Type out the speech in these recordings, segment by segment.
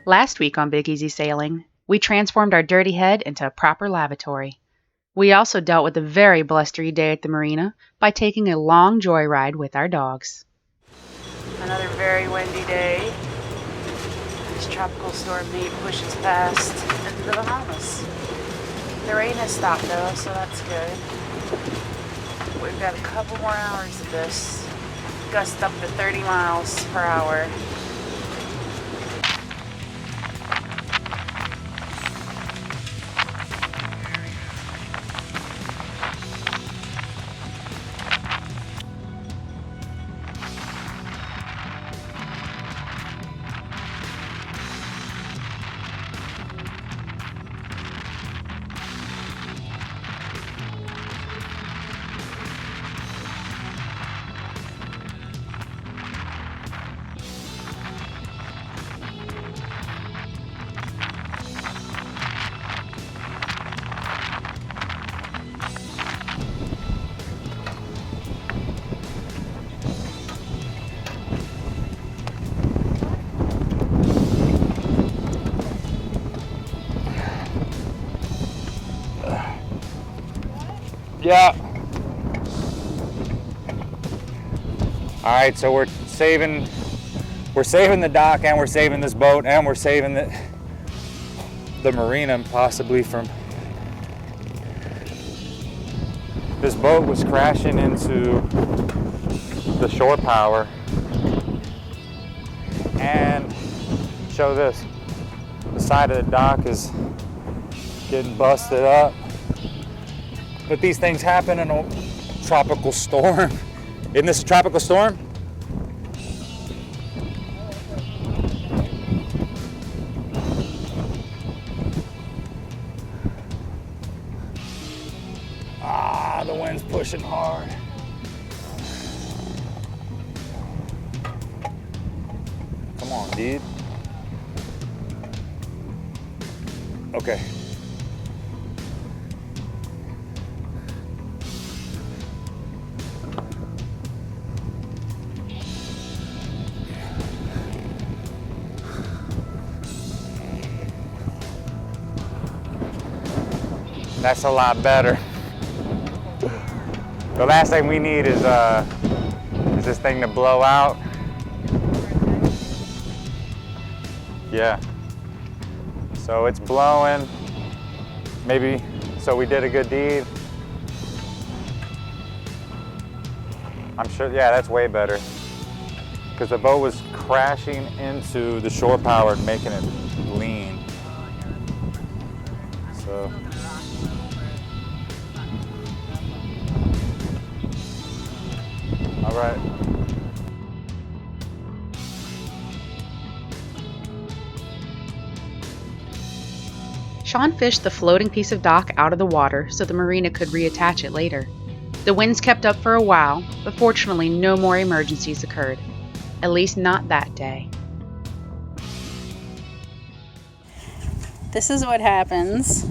Last week on Big Easy Sailing, we transformed our dirty head into a proper lavatory. We also dealt with a very blustery day at the marina by taking a long joyride with our dogs. Another very windy day. This tropical storm Nate pushes past into the Bahamas. The rain has stopped though, so that's good. We've got a couple more hours of this. Gust up to 30 miles per hour. Yeah. All right, so we're saving the dock, and we're saving this boat, and we're saving the marina possibly from. This boat was crashing into the shore power, and show this. The side of the dock is getting busted up. But these things happen in a tropical storm. Isn't this a tropical storm? Ah, the wind's pushing hard. Come on, dude. Okay. That's a lot better. The last thing we need is this thing to blow out. Yeah. So it's blowing. Maybe, so we did a good deed. I'm sure, yeah, that's way better. Because the boat was crashing into the shore power and making it lean. So. All right. Shawn fished the floating piece of dock out of the water so the marina could reattach it later. The winds kept up for a while, but fortunately no more emergencies occurred. At least not that day. This is what happens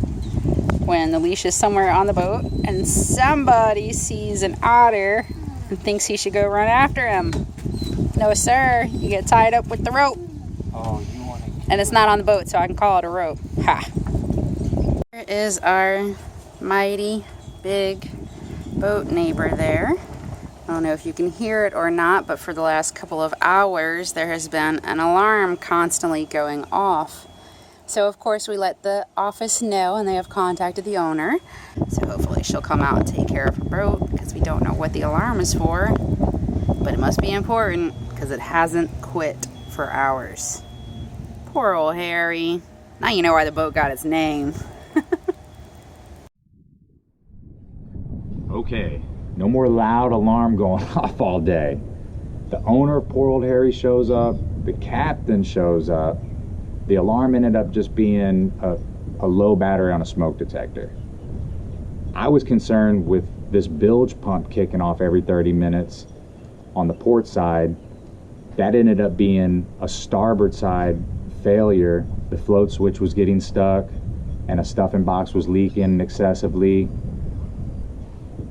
when the leash is somewhere on the boat and somebody sees an otter and thinks he should go run after him. No, sir. You get tied up with the rope. Oh, you want to... And it's not on the boat, so I can call it a rope. Ha! Here is our mighty big boat neighbor there. I don't know if you can hear it or not, but for the last couple of hours, there has been an alarm constantly going off. So, of course, we let the office know, and they have contacted the owner. So hopefully she'll come out and take care of her boat, because we don't know what the alarm is for. But it must be important, because it hasn't quit for hours. Poor old Harry. Now you know why the boat got its name. Okay, no more loud alarm going off all day. The owner, poor old Harry, shows up. The captain shows up. The alarm ended up just being a low battery on a smoke detector. I was concerned with this bilge pump kicking off every 30 minutes on the port side. That ended up being a starboard side failure. The float switch was getting stuck and a stuffing box was leaking excessively.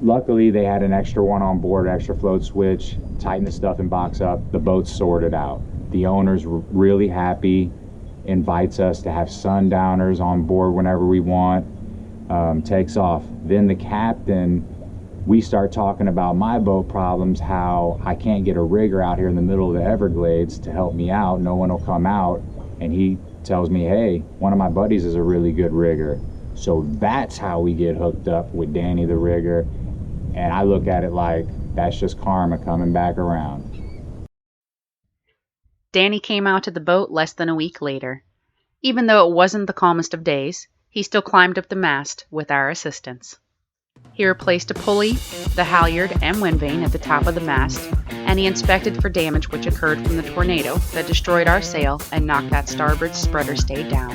Luckily, they had an extra one on board, extra float switch, tightened the stuffing box up, the boat sorted out. The owners were really happy. invites us to have sundowners on board whenever we want, takes off. Then the captain, we start talking about my boat problems, how I can't get a rigger out here in the middle of the Everglades to help me out. No one will come out. And he tells me, hey, one of my buddies is a really good rigger. So that's how we get hooked up with Danny the rigger. And I look at it like that's just karma coming back around. Danny came out to the boat less than a week later. Even though it wasn't the calmest of days, he still climbed up the mast with our assistance. He replaced a pulley, the halyard, and wind vane at the top of the mast, and he inspected for damage which occurred from the tornado that destroyed our sail and knocked that starboard spreader stay down.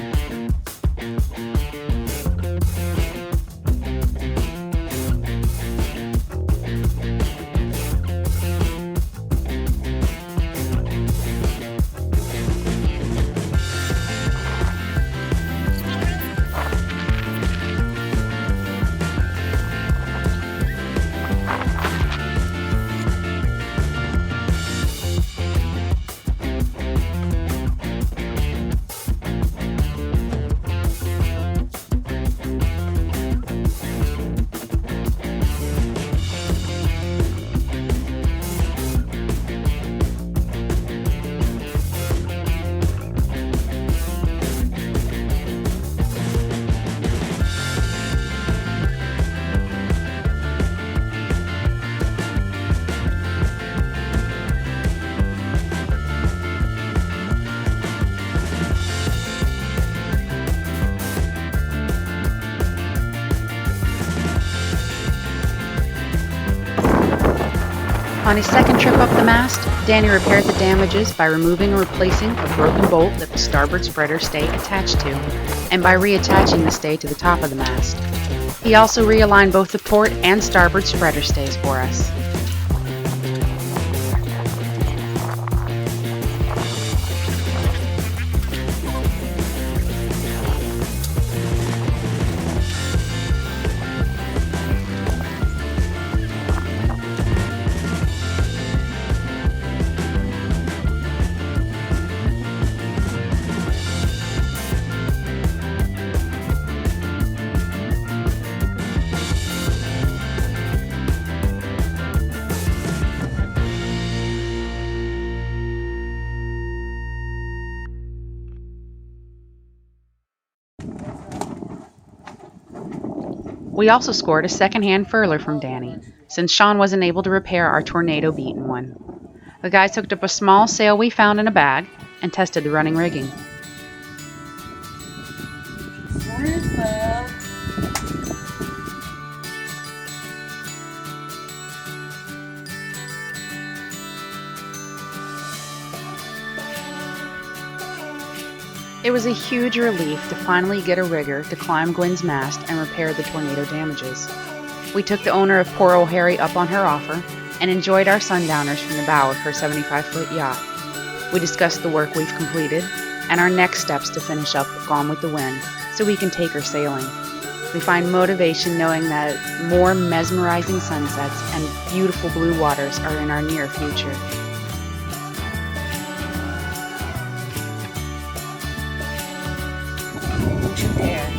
On his second trip up the mast, Danny repaired the damages by removing and replacing a broken bolt that the starboard spreader stay attached to, and by reattaching the stay to the top of the mast. He also realigned both the port and starboard spreader stays for us. We also scored a second-hand furler from Danny, since Shawn wasn't able to repair our tornado-beaten one. The guys hooked up a small sail we found in a bag and tested the running rigging. It was a huge relief to finally get a rigger to climb Gwen's mast and repair the tornado damages. We took the owner of Poor Old Harry up on her offer and enjoyed our sundowners from the bow of her 75-foot yacht. We discussed the work we've completed and our next steps to finish up Gone with the Wind so we can take her sailing. We find motivation knowing that more mesmerizing sunsets and beautiful blue waters are in our near future. There.